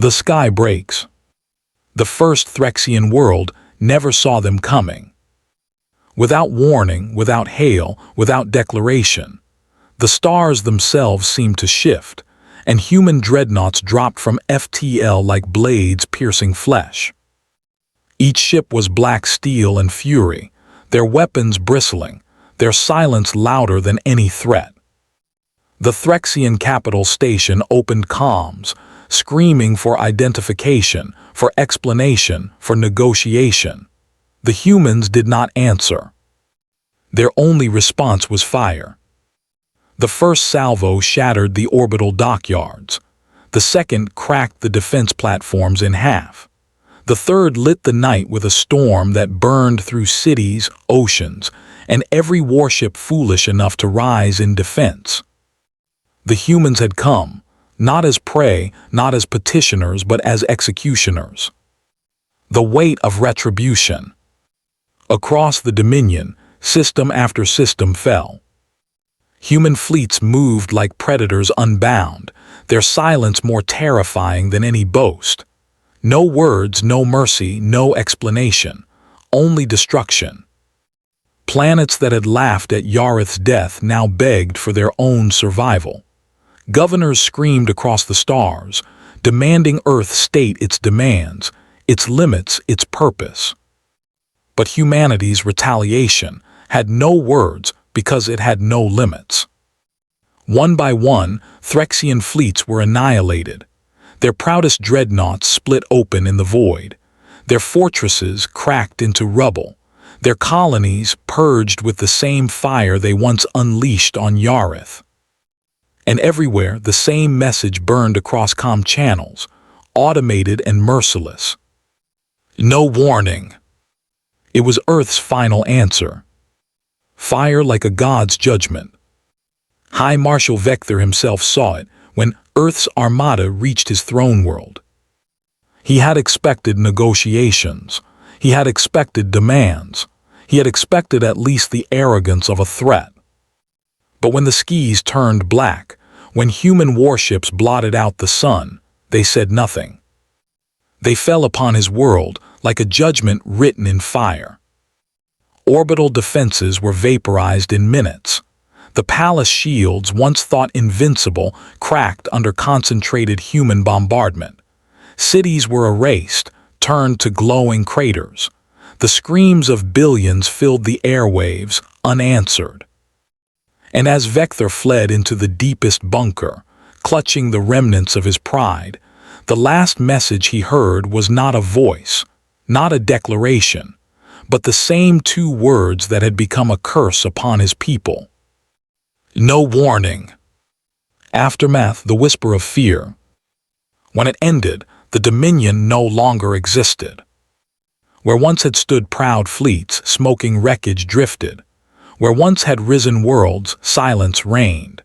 The sky breaks. The first Threxian world never saw them coming. Without warning, without hail, without declaration, the stars themselves seemed to shift, and human dreadnoughts dropped from FTL like blades piercing flesh. Each ship was black steel and fury, their weapons bristling, their silence louder than any threat. The Threxian capital station opened comms, screaming for identification, for explanation, for negotiation. The humans did not answer. Their only response was fire. The first salvo shattered the orbital dockyards. The second cracked the defense platforms in half. The third lit the night with a storm that burned through cities, oceans, and every warship foolish enough to rise in defense. The humans had come, not as prey, not as petitioners, but as executioners. The weight of retribution. Across the Dominion, system after system fell. Human fleets moved like predators unbound, their silence more terrifying than any boast. No words, no mercy, no explanation, only destruction. Planets that had laughed at Yareth's death now begged for their own survival. Governors screamed across the stars, demanding Earth state its demands, its limits, its purpose. But humanity's retaliation had no words because it had no limits. One by one, Threxian fleets were annihilated. Their proudest dreadnoughts split open in the void. Their fortresses cracked into rubble. Their colonies purged with the same fire they once unleashed on Yareth. And everywhere the same message burned across comm channels, automated and merciless. No warning. It was Earth's final answer. Fire like a god's judgment. High Marshal Vector himself saw it when Earth's armada reached his throne world. He had expected negotiations. He had expected demands. He had expected at least the arrogance of a threat. But when the skies turned black, when human warships blotted out the sun, they said nothing. They fell upon his world like a judgment written in fire. Orbital defenses were vaporized in minutes. The palace shields, once thought invincible, cracked under concentrated human bombardment. Cities were erased, turned to glowing craters. The screams of billions filled the airwaves, unanswered. And as Vector fled into the deepest bunker, clutching the remnants of his pride, the last message he heard was not a voice, not a declaration, but the same two words that had become a curse upon his people. No warning. Aftermath, the whisper of fear. When it ended, the Dominion no longer existed. Where once had stood proud fleets, smoking wreckage drifted. Where once had risen worlds, silence reigned.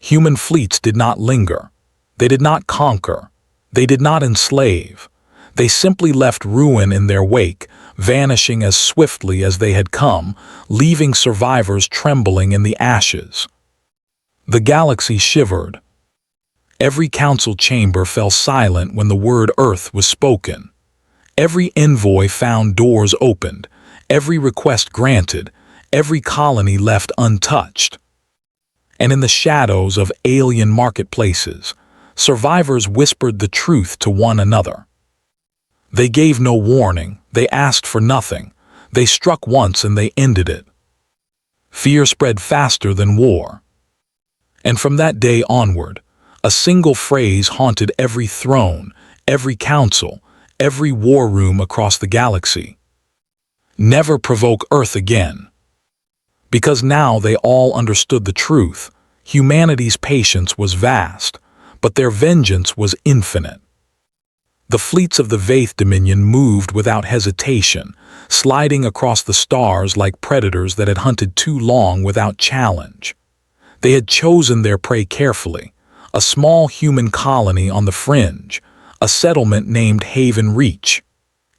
Human fleets did not linger. They did not conquer. They did not enslave. They simply left ruin in their wake, vanishing as swiftly as they had come, leaving survivors trembling in the ashes. The galaxy shivered. Every council chamber fell silent when the word Earth was spoken. Every envoy found doors opened, every request granted, every colony left untouched. And in the shadows of alien marketplaces, survivors whispered the truth to one another. They gave no warning, they asked for nothing, they struck once and they ended it. Fear spread faster than war. And from that day onward, a single phrase haunted every throne, every council, every war room across the galaxy. Never provoke Earth again. Because now they all understood the truth. Humanity's patience was vast, but their vengeance was infinite. The fleets of the Vath Dominion moved without hesitation, sliding across the stars like predators that had hunted too long without challenge. They had chosen their prey carefully, a small human colony on the fringe, a settlement named Haven Reach.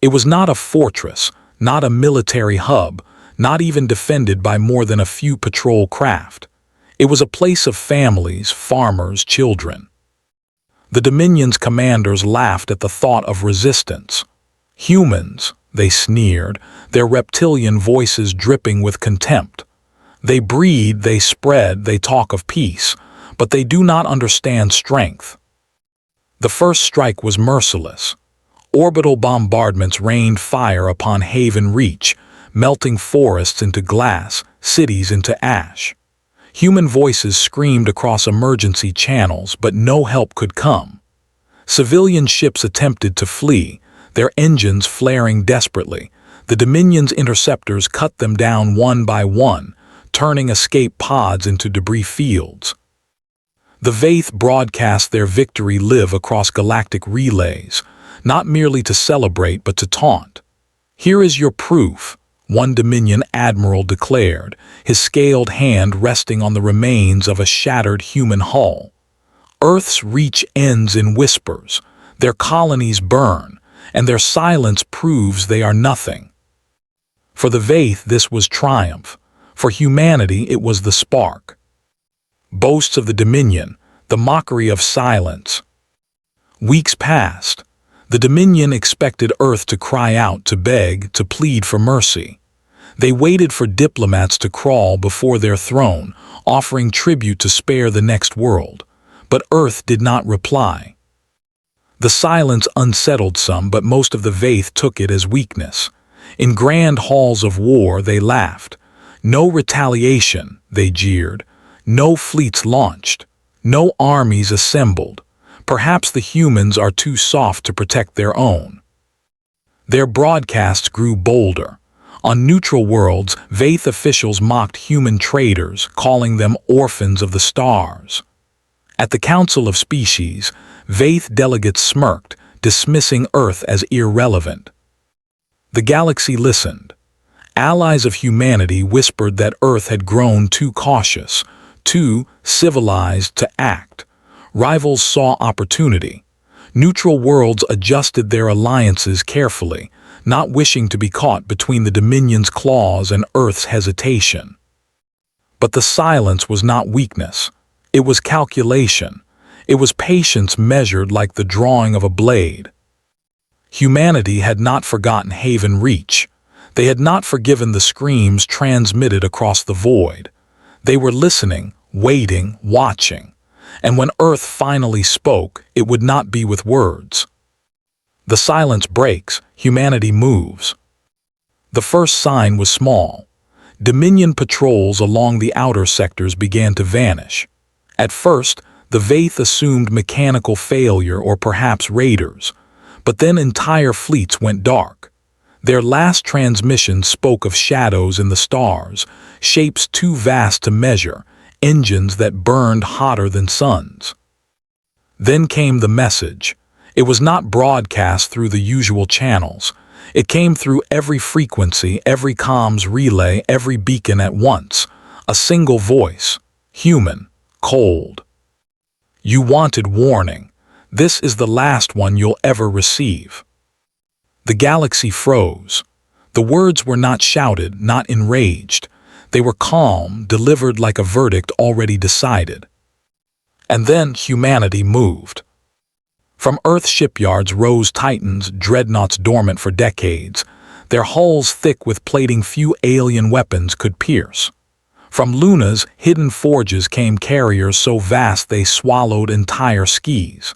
It was not a fortress, not a military hub, not even defended by more than a few patrol craft. It was a place of families, farmers, children. The Dominion's commanders laughed at the thought of resistance. Humans, they sneered, their reptilian voices dripping with contempt. They breed, they spread, they talk of peace, but they do not understand strength. The first strike was merciless. Orbital bombardments rained fire upon Haven Reach, melting forests into glass, cities into ash. Human voices screamed across emergency channels, but no help could come. Civilian ships attempted to flee, their engines flaring desperately. The Dominion's interceptors cut them down one by one, turning escape pods into debris fields. The Vaith broadcast their victory live across galactic relays, not merely to celebrate but to taunt. "Here is your proof," one Dominion admiral declared, his scaled hand resting on the remains of a shattered human hull. "Earth's reach ends in whispers, their colonies burn, and their silence proves they are nothing." For the Vaith this was triumph. For humanity it was the spark. Boasts of the Dominion, the mockery of silence. Weeks passed. The Dominion expected Earth to cry out, to beg, to plead for mercy. They waited for diplomats to crawl before their throne, offering tribute to spare the next world. But Earth did not reply. The silence unsettled some, but most of the Vaith took it as weakness. In grand halls of war they laughed. No retaliation, they jeered. No fleets launched. No armies assembled. Perhaps the humans are too soft to protect their own. Their broadcasts grew bolder. On neutral worlds, Vaith officials mocked human traitors, calling them orphans of the stars. At the Council of Species, Vaith delegates smirked, dismissing Earth as irrelevant. The galaxy listened. Allies of humanity whispered that Earth had grown too cautious, too civilized to act. Rivals saw opportunity. Neutral worlds adjusted their alliances carefully, not wishing to be caught between the Dominion's claws and Earth's hesitation. But the silence was not weakness. It was calculation. It was patience measured like the drawing of a blade. Humanity had not forgotten Haven Reach. They had not forgiven the screams transmitted across the void. They were listening, waiting, watching. And when Earth finally spoke, it would not be with words. The silence breaks, humanity moves. The first sign was small. Dominion patrols along the outer sectors began to vanish. At first, the Vaith assumed mechanical failure or perhaps raiders, but then entire fleets went dark. Their last transmission spoke of shadows in the stars, shapes too vast to measure, engines that burned hotter than suns. Then came the message. It was not broadcast through the usual channels. It came through every frequency, every comms relay, every beacon at once. A single voice, human, cold. "You wanted warning. This is the last one you'll ever receive." The galaxy froze. The words were not shouted, not enraged. They were calm, delivered like a verdict already decided. And then humanity moved. From Earth shipyards rose titans, dreadnoughts dormant for decades, their hulls thick with plating few alien weapons could pierce. From Luna's hidden forges came carriers so vast they swallowed entire skis.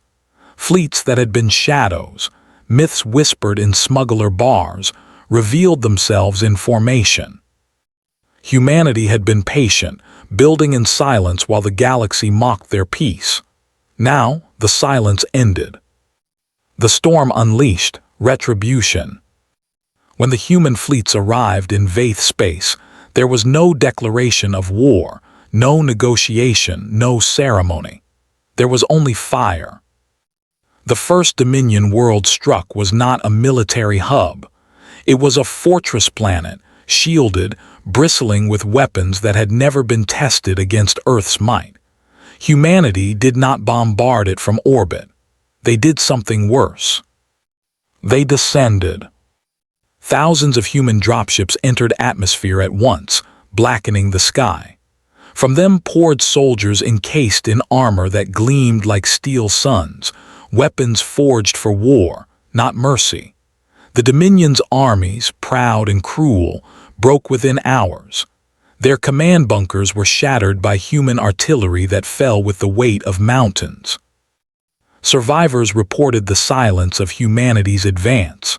Fleets that had been shadows, myths whispered in smuggler bars, revealed themselves in formation. Humanity had been patient, building in silence while the galaxy mocked their peace. Now, the silence ended. The storm unleashed retribution. When the human fleets arrived in Vaith space, there was no declaration of war, no negotiation, no ceremony. There was only fire. The first Dominion world struck was not a military hub. It was a fortress planet, shielded, bristling with weapons that had never been tested against Earth's might. Humanity did not bombard it from orbit. They did something worse. They descended. Thousands of human dropships entered atmosphere at once, blackening the sky. From them poured soldiers encased in armor that gleamed like steel suns, weapons forged for war, not mercy. The Dominion's armies, proud and cruel, broke within hours. Their command bunkers were shattered by human artillery that fell with the weight of mountains. Survivors reported the silence of humanity's advance.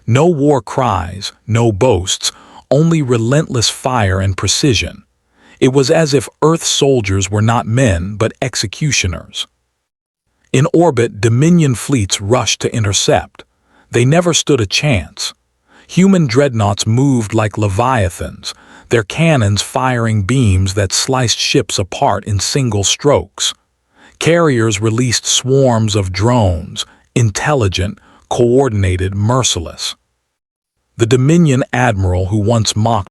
No war cries, no boasts, only relentless fire and precision. It was as if Earth's soldiers were not men but executioners. In orbit, Dominion fleets rushed to intercept. They never stood a chance. Human dreadnoughts moved like leviathans, their cannons firing beams that sliced ships apart in single strokes. Carriers released swarms of drones, intelligent, coordinated, merciless. The Dominion admiral who once mocked